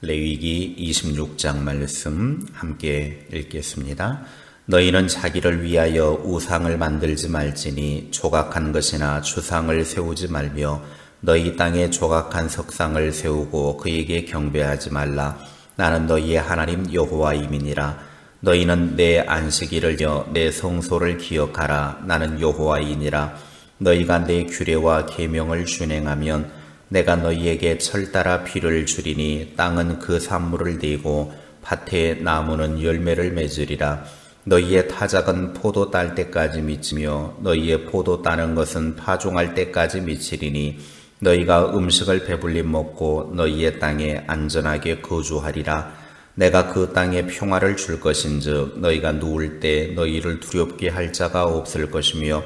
레위기 26장 말씀 함께 읽겠습니다. 너희는 자기를 위하여 우상을 만들지 말지니 조각한 것이나 주상을 세우지 말며 너희 땅에 조각한 석상을 세우고 그에게 경배하지 말라. 나는 너희의 하나님 여호와임이니라. 너희는 내 안식일을 내 성소를 기억하라. 나는 여호와이니라. 너희가 내 규례와 계명을 준행하면 내가 너희에게 철따라 비를 주리니 땅은 그 산물을 내고 밭의 나무는 열매를 맺으리라. 너희의 타작은 포도 딸 때까지 미치며 너희의 포도 따는 것은 파종할 때까지 미치리니 너희가 음식을 배불리 먹고 너희의 땅에 안전하게 거주하리라. 내가 그 땅에 평화를 줄 것인즉 너희가 누울 때 너희를 두렵게 할 자가 없을 것이며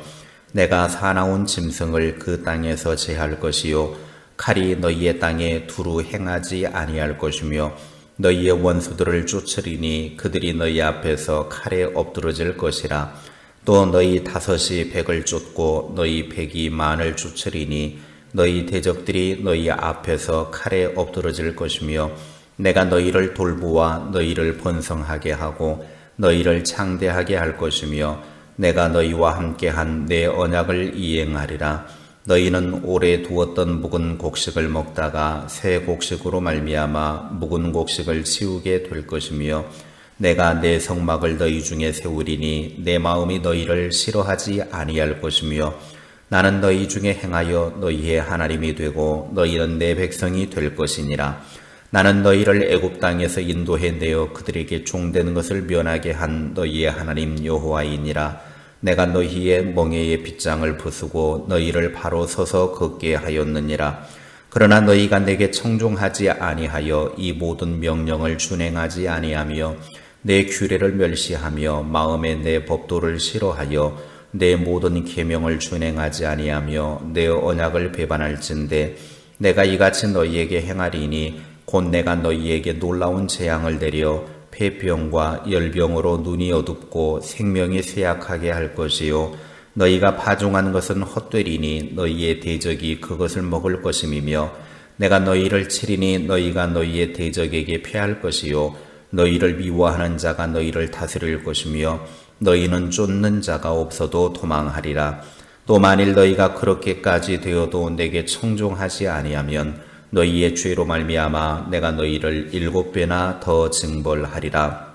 내가 사나운 짐승을 그 땅에서 제할 것이요 칼이 너희의 땅에 두루 행하지 아니할 것이며 너희의 원수들을 쫓으리니 그들이 너희 앞에서 칼에 엎드러질 것이라. 또 너희 다섯이 백을 쫓고 너희 백이 만을 쫓으리니 너희 대적들이 너희 앞에서 칼에 엎드러질 것이며 내가 너희를 돌보아 너희를 번성하게 하고 너희를 창대하게 할 것이며 내가 너희와 함께한 내 언약을 이행하리라. 너희는 오래 두었던 묵은 곡식을 먹다가 새 곡식으로 말미암아 묵은 곡식을 치우게 될 것이며 내가 내 성막을 너희 중에 세우리니 내 마음이 너희를 싫어하지 아니할 것이며 나는 너희 중에 행하여 너희의 하나님이 되고 너희는 내 백성이 될 것이니라. 나는 너희를 애굽 땅에서 인도해 내어 그들에게 종되는 것을 면하게 한 너희의 하나님 여호와이니라. 내가 너희의 멍에의 빗장을 부수고 너희를 바로 서서 걷게 하였느니라. 그러나 너희가 내게 청종하지 아니하여 이 모든 명령을 준행하지 아니하며 내 규례를 멸시하며 마음에 내 법도를 싫어하여 내 모든 계명을 준행하지 아니하며 내 언약을 배반할진대 내가 이같이 너희에게 행하리니 곧 내가 너희에게 놀라운 재앙을 내려 폐병과 열병으로 눈이 어둡고 생명이 쇠약하게 할 것이요 너희가 파종한 것은 헛되리니 너희의 대적이 그것을 먹을 것임이며 내가 너희를 치리니 너희가 너희의 대적에게 패할 것이요 너희를 미워하는 자가 너희를 다스릴 것이며 너희는 쫓는 자가 없어도 도망하리라. 또 만일 너희가 그렇게까지 되어도 내게 청종하지 아니하면 너희의 죄로 말미암아 내가 너희를 7배나 더 징벌하리라.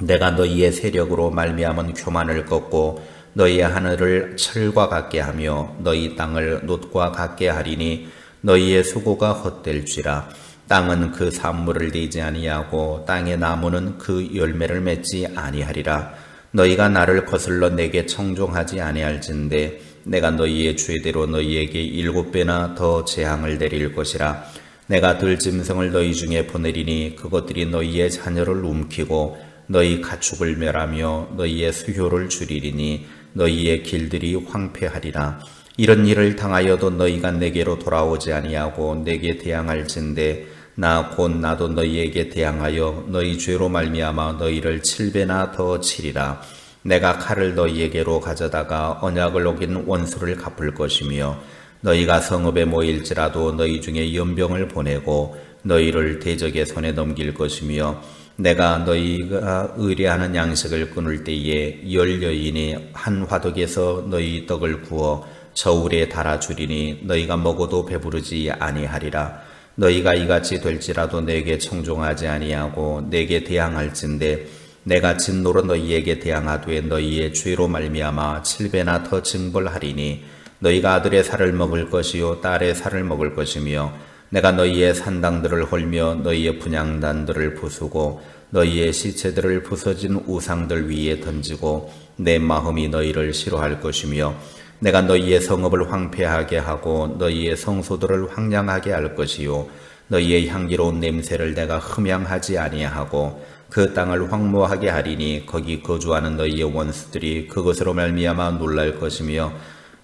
내가 너희의 세력으로 말미암은 교만을 꺾고 너희의 하늘을 철과 같게 하며 너희 땅을 놋과 같게 하리니 너희의 수고가 헛될지라. 땅은 그 산물을 내지 아니하고 땅의 나무는 그 열매를 맺지 아니하리라. 너희가 나를 거슬러 내게 청종하지 아니할진대 내가 너희의 죄대로 너희에게 7배나 더 재앙을 내릴 것이라. 내가 들짐승을 너희 중에 보내리니 그것들이 너희의 자녀를 움키고 너희 가축을 멸하며 너희의 수효를 줄이리니 너희의 길들이 황폐하리라. 이런 일을 당하여도 너희가 내게로 돌아오지 아니하고 내게 대항할진대 나 곧 나도 너희에게 대항하여 너희 죄로 말미암아 너희를 7배나 더 치리라. 내가 칼을 너희에게로 가져다가 언약을 어긴 원수를 갚을 것이며 너희가 성읍에 모일지라도 너희 중에 연병을 보내고 너희를 대적의 손에 넘길 것이며 내가 너희가 의뢰하는 양식을 끊을 때에 10여인이 한 화덕에서 너희 떡을 구워 저울에 달아주리니 너희가 먹어도 배부르지 아니하리라. 너희가 이같이 될지라도 내게 청종하지 아니하고 내게 대항할진대 내가 진노로 너희에게 대항하되 너희의 죄로 말미암아 7배나 더 징벌하리니 너희가 아들의 살을 먹을 것이요 딸의 살을 먹을 것이며 내가 너희의 산당들을 헐며 너희의 분향단들을 부수고 너희의 시체들을 부서진 우상들 위에 던지고 내 마음이 너희를 싫어할 것이며 내가 너희의 성읍을 황폐하게 하고 너희의 성소들을 황량하게 할 것이요 너희의 향기로운 냄새를 내가 흠양하지 아니하고 그 땅을 황무하게 하리니 거기 거주하는 너희의 원수들이 그것으로 말미암아 놀랄 것이며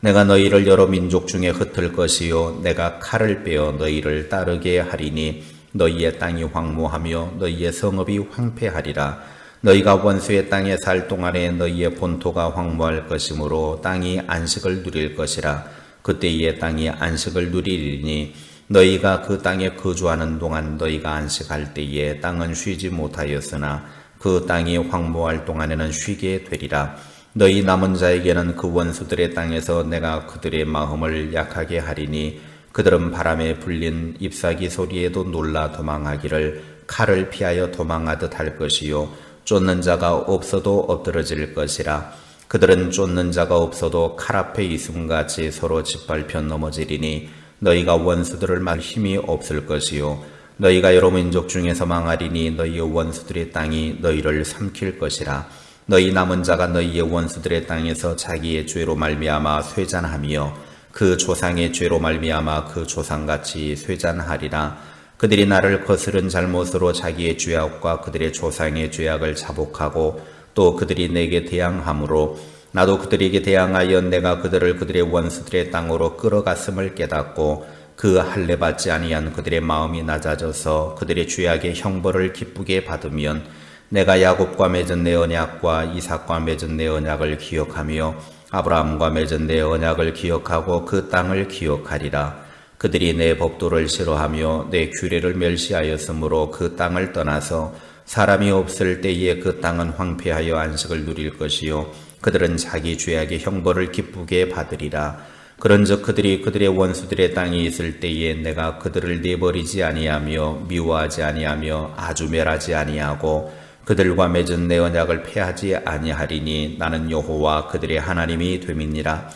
내가 너희를 여러 민족 중에 흩을 것이요 내가 칼을 빼어 너희를 따르게 하리니 너희의 땅이 황무하며 너희의 성읍이 황폐하리라. 너희가 원수의 땅에 살 동안에 너희의 본토가 황무할 것이므로 땅이 안식을 누릴 것이라. 그때의 땅이 안식을 누리리니 너희가 그 땅에 거주하는 동안 너희가 안식할 때에 땅은 쉬지 못하였으나 그 땅이 황무할 동안에는 쉬게 되리라. 너희 남은 자에게는 그 원수들의 땅에서 내가 그들의 마음을 약하게 하리니 그들은 바람에 불린 잎사귀 소리에도 놀라 도망하기를 칼을 피하여 도망하듯 할 것이요 쫓는 자가 없어도 엎드러질 것이라. 그들은 쫓는 자가 없어도 칼 앞에 이숨같이 서로 짓밟혀 넘어지리니 너희가 원수들을 말 힘이 없을 것이요 너희가 여러 민족 중에서 망하리니 너희의 원수들의 땅이 너희를 삼킬 것이라. 너희 남은 자가 너희의 원수들의 땅에서 자기의 죄로 말미암아 쇠잔하며 그 조상의 죄로 말미암아 그 조상같이 쇠잔하리라. 그들이 나를 거스른 잘못으로 자기의 죄악과 그들의 조상의 죄악을 자복하고 또 그들이 내게 대항함으로 나도 그들에게 대항하여 내가 그들을 그들의 원수들의 땅으로 끌어갔음을 깨닫고 그 할례 받지 아니한 그들의 마음이 낮아져서 그들의 죄악의 형벌을 기쁘게 받으면 내가 야곱과 맺은 내 언약과 이삭과 맺은 내 언약을 기억하며 아브라함과 맺은 내 언약을 기억하고 그 땅을 기억하리라. 그들이 내 법도를 싫어하며 내 규례를 멸시하였으므로 그 땅을 떠나서 사람이 없을 때에 그 땅은 황폐하여 안식을 누릴 것이요 그들은 자기 죄악의 형벌을 기쁘게 받으리라. 그런즉 그들이 그들의 원수들의 땅에 있을 때에 내가 그들을 내버리지 아니하며 미워하지 아니하며 아주 멸하지 아니하고 그들과 맺은 내 언약을 폐하지 아니하리니 나는 여호와 그들의 하나님이 됨이니라.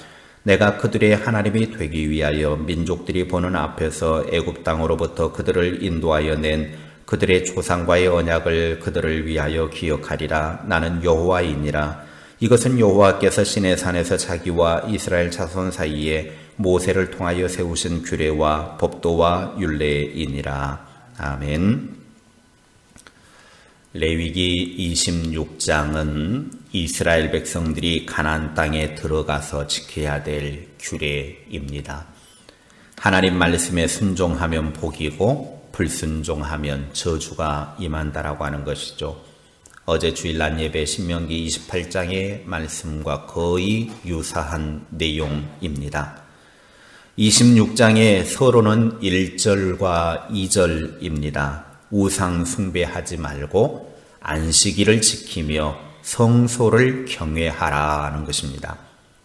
내가 그들의 하나님이 되기 위하여 민족들이 보는 앞에서 애굽 땅으로부터 그들을 인도하여 낸 그들의 조상과의 언약을 그들을 위하여 기억하리라. 나는 여호와이니라. 이것은 여호와께서 시내 산에서 자기와 이스라엘 자손 사이에 모세를 통하여 세우신 규례와 법도와 율례이니라. 아멘. 레위기 26장은 이스라엘 백성들이 가나안 땅에 들어가서 지켜야 될 규례입니다. 하나님 말씀에 순종하면 복이고 불순종하면 저주가 임한다라고 하는 것이죠. 어제 주일날 예배 신명기 28장의 말씀과 거의 유사한 내용입니다. 26장의 서론은 1절과 2절입니다. 우상 숭배하지 말고 안식일을 지키며 성소를 경외하라는 것입니다.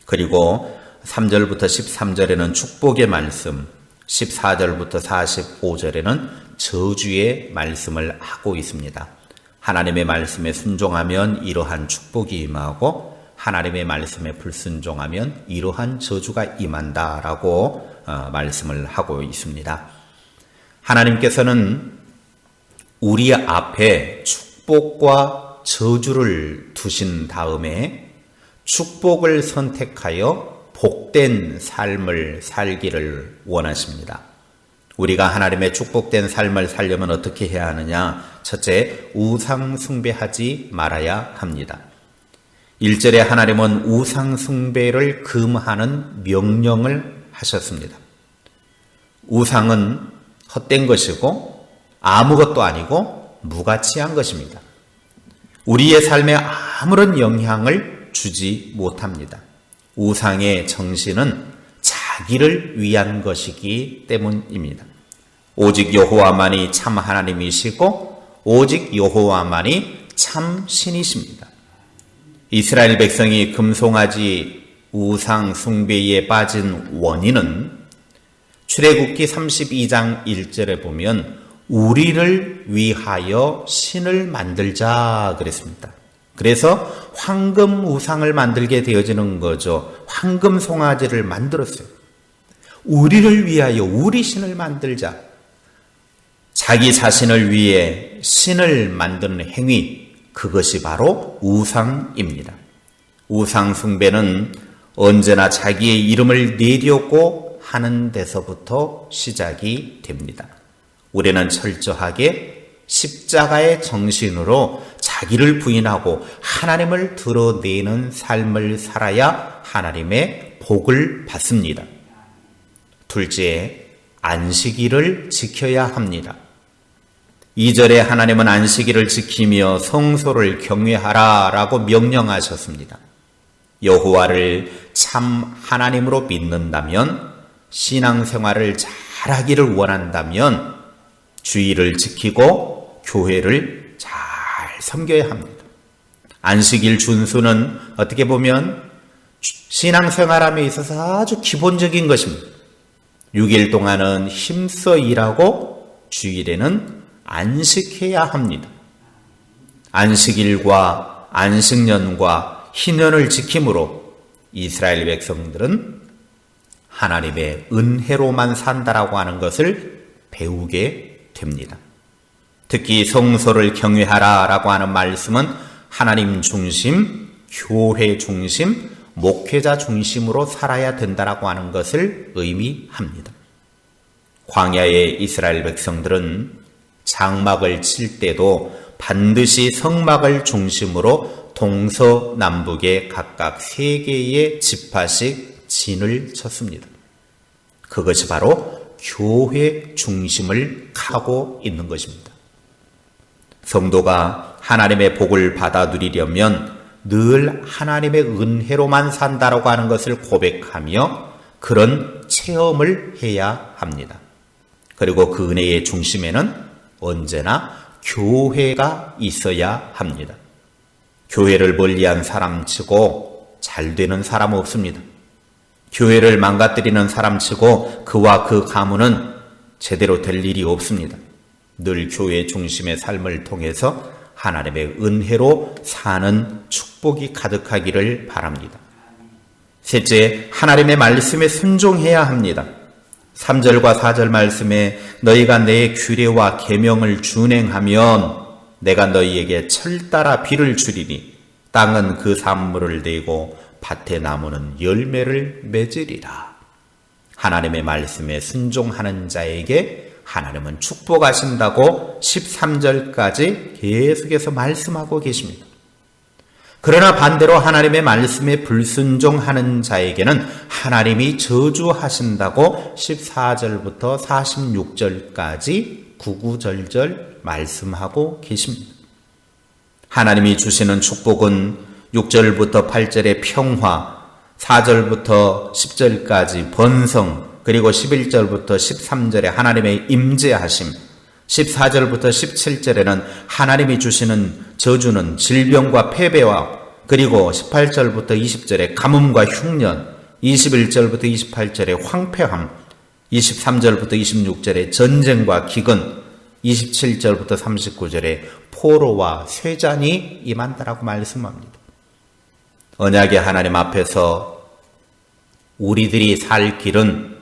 그리고 3절부터 13절에는 축복의 말씀, 14절부터 45절에는 저주의 말씀을 하고 있습니다. 하나님의 말씀에 순종하면 이러한 축복이 임하고 하나님의 말씀에 불순종하면 이러한 저주가 임한다라고 말씀을 하고 있습니다. 하나님께서는 우리 앞에 축복과 저주를 두신 다음에 축복을 선택하여 복된 삶을 살기를 원하십니다. 우리가 하나님의 축복된 삶을 살려면 어떻게 해야 하느냐? 첫째, 우상 숭배하지 말아야 합니다. 1절에 하나님은 우상 숭배를 금하는 명령을 하셨습니다. 우상은 헛된 것이고 아무것도 아니고 무가치한 것입니다. 우리의 삶에 아무런 영향을 주지 못합니다. 우상의 정신은 자기를 위한 것이기 때문입니다. 오직 여호와만이 참 하나님이시고 오직 여호와만이 참 신이십니다. 이스라엘 백성이 금송아지 우상 숭배에 빠진 원인은 출애굽기 32장 1절에 보면 우리를 위하여 신을 만들자 그랬습니다. 그래서 황금 우상을 만들게 되어지는 거죠. 황금 송아지를 만들었어요. 우리를 위하여 우리 신을 만들자. 자기 자신을 위해 신을 만드는 행위, 그것이 바로 우상입니다. 우상 숭배는 언제나 자기의 이름을 내려고 하는 데서부터 시작이 됩니다. 우리는 철저하게 십자가의 정신으로 자기를 부인하고 하나님을 드러내는 삶을 살아야 하나님의 복을 받습니다. 둘째, 안식일을 지켜야 합니다. 2절에 하나님은 안식일을 지키며 성소를 경외하라 라고 명령하셨습니다. 여호와를 참 하나님으로 믿는다면 신앙생활을 잘 잘하기를 원한다면 주의를 지키고 교회를 잘 섬겨야 합니다. 안식일 준수는 어떻게 보면 신앙생활함에 있어서 아주 기본적인 것입니다. 6일 동안은 힘써 일하고 주일에는 안식해야 합니다. 안식일과 안식년과 희년을 지킴으로 이스라엘 백성들은 하나님의 은혜로만 산다라고 하는 것을 배우게 됩니다. 특히 성소를 경외하라라고 하는 말씀은 하나님 중심, 교회 중심, 목회자 중심으로 살아야 된다라고 하는 것을 의미합니다. 광야의 이스라엘 백성들은 장막을 칠 때도 반드시 성막을 중심으로 동서남북에 각각 3개의 지파씩 진을 쳤습니다. 그것이 바로 교회 중심을 하고 있는 것입니다. 성도가 하나님의 복을 받아 누리려면 늘 하나님의 은혜로만 산다라고 하는 것을 고백하며 그런 체험을 해야 합니다. 그리고 그 은혜의 중심에는 언제나 교회가 있어야 합니다. 교회를 멀리한 사람치고 잘 되는 사람 없습니다. 교회를 망가뜨리는 사람치고 그와 그 가문은 제대로 될 일이 없습니다. 늘 교회 중심의 삶을 통해서 하나님의 은혜로 사는 축복이 가득하기를 바랍니다. 셋째, 하나님의 말씀에 순종해야 합니다. 3절과 4절 말씀에 너희가 내 규례와 계명을 준행하면 내가 너희에게 철따라 비를 주리니 땅은 그 산물을 내고 밭의 나무는 열매를 맺으리라. 하나님의 말씀에 순종하는 자에게 하나님은 축복하신다고 13절까지 계속해서 말씀하고 계십니다. 그러나 반대로 하나님의 말씀에 불순종하는 자에게는 하나님이 저주하신다고 14절부터 46절까지 구구절절 말씀하고 계십니다. 하나님이 주시는 축복은 6절부터 8절의 평화, 4절부터 10절까지 번성, 그리고 11절부터 13절에 하나님의 임재하심, 14절부터 17절에는 하나님이 주시는 저주는 질병과 패배와, 그리고 18절부터 20절에 가뭄과 흉년, 21절부터 28절에 황폐함, 23절부터 26절에 전쟁과 기근, 27절부터 39절에 포로와 쇠잔이 임한다라고 말씀합니다. 언약의 하나님 앞에서 우리들이 살 길은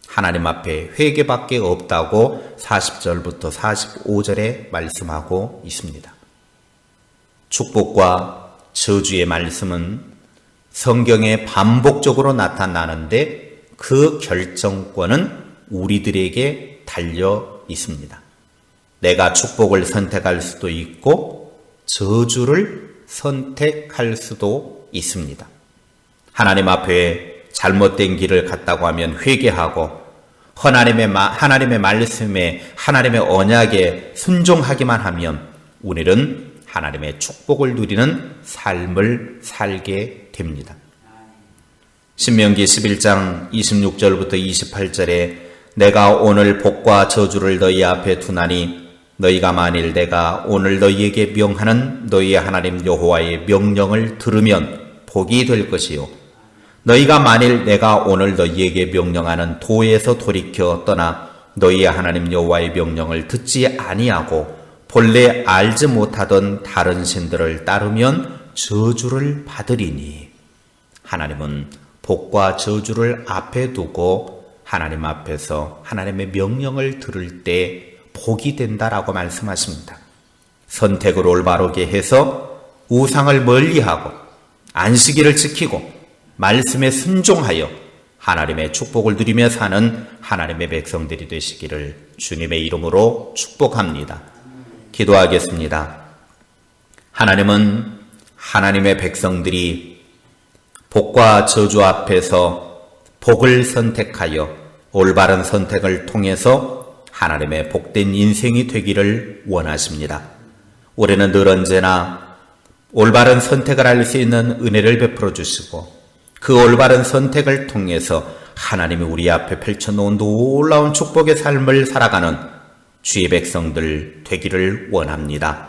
하나님 앞에 회개밖에 없다고 40절부터 45절에 말씀하고 있습니다. 축복과 저주의 말씀은 성경에 반복적으로 나타나는데 그 결정권은 우리들에게 달려 있습니다. 내가 축복을 선택할 수도 있고 저주를 선택할 수도 있습니다. 하나님 앞에 잘못된 길을 갔다고 하면 회개하고 하나님의 말씀에 하나님의 언약에 순종하기만 하면 우리는 하나님의 축복을 누리는 삶을 살게 됩니다. 신명기 11장 26절부터 28절에 내가 오늘 복과 저주를 너희 앞에 두나니 너희가 만일 내가 오늘 너희에게 명하는 너희의 하나님 여호와의 명령을 들으면 복이 될 것이요 너희가 만일 내가 오늘 너희에게 명령하는 도에서 돌이켜 떠나 너희의 하나님 여호와의 명령을 듣지 아니하고 본래 알지 못하던 다른 신들을 따르면 저주를 받으리니. 하나님은 복과 저주를 앞에 두고 하나님 앞에서 하나님의 명령을 들을 때 복이 된다라고 말씀하십니다. 선택을 올바르게 해서 우상을 멀리하고 안식일을 지키고 말씀에 순종하여 하나님의 축복을 누리며 사는 하나님의 백성들이 되시기를 주님의 이름으로 축복합니다. 기도하겠습니다. 하나님은 하나님의 백성들이 복과 저주 앞에서 복을 선택하여 올바른 선택을 통해서 하나님의 복된 인생이 되기를 원하십니다. 올해는 늘 언제나 올바른 선택을 할 수 있는 은혜를 베풀어 주시고 그 올바른 선택을 통해서 하나님이 우리 앞에 펼쳐놓은 놀라운 축복의 삶을 살아가는 주의 백성들 되기를 원합니다.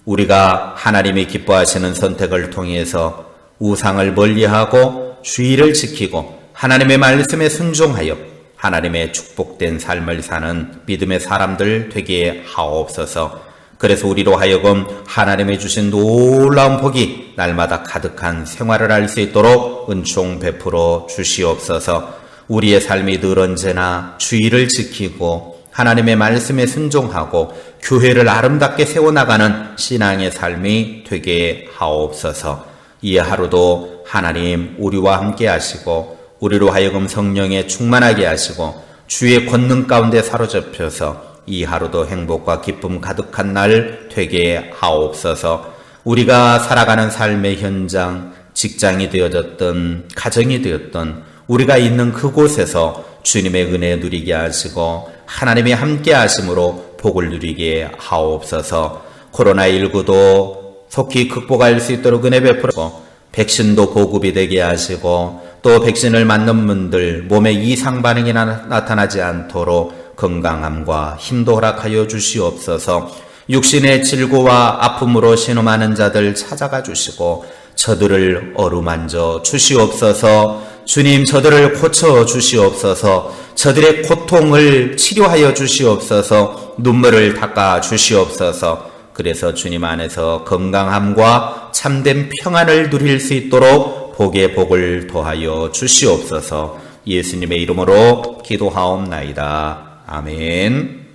우리가 하나님이 기뻐하시는 선택을 통해서 우상을 멀리하고 주의를 지키고 하나님의 말씀에 순종하여 하나님의 축복된 삶을 사는 믿음의 사람들 되게 하옵소서. 그래서 우리로 하여금 하나님의 주신 놀라운 복이 날마다 가득한 생활을 할 수 있도록 은총 베풀어 주시옵소서. 우리의 삶이 늘 언제나 주의를 지키고 하나님의 말씀에 순종하고 교회를 아름답게 세워나가는 신앙의 삶이 되게 하옵소서. 이 하루도 하나님 우리와 함께 하시고 우리로 하여금 성령에 충만하게 하시고 주의 권능 가운데 사로잡혀서 이 하루도 행복과 기쁨 가득한 날 되게 하옵소서. 우리가 살아가는 삶의 현장, 직장이 되어졌던 가정이 되었던 우리가 있는 그곳에서 주님의 은혜 누리게 하시고 하나님이 함께 하심으로 복을 누리게 하옵소서. 코로나19도 속히 극복할 수 있도록 은혜 베풀고 백신도 보급이 되게 하시고 또 백신을 맞는 분들 몸에 이상 반응이 나타나지 않도록 건강함과 힘도 허락하여 주시옵소서. 육신의 질고와 아픔으로 신음하는 자들 찾아가 주시고 저들을 어루만져 주시옵소서. 주님, 저들을 고쳐 주시옵소서. 저들의 고통을 치료하여 주시옵소서. 눈물을 닦아 주시옵소서. 그래서 주님 안에서 건강함과 참된 평안을 누릴 수 있도록 복의 복을 더하여 주시옵소서. 예수님의 이름으로 기도하옵나이다. 아멘.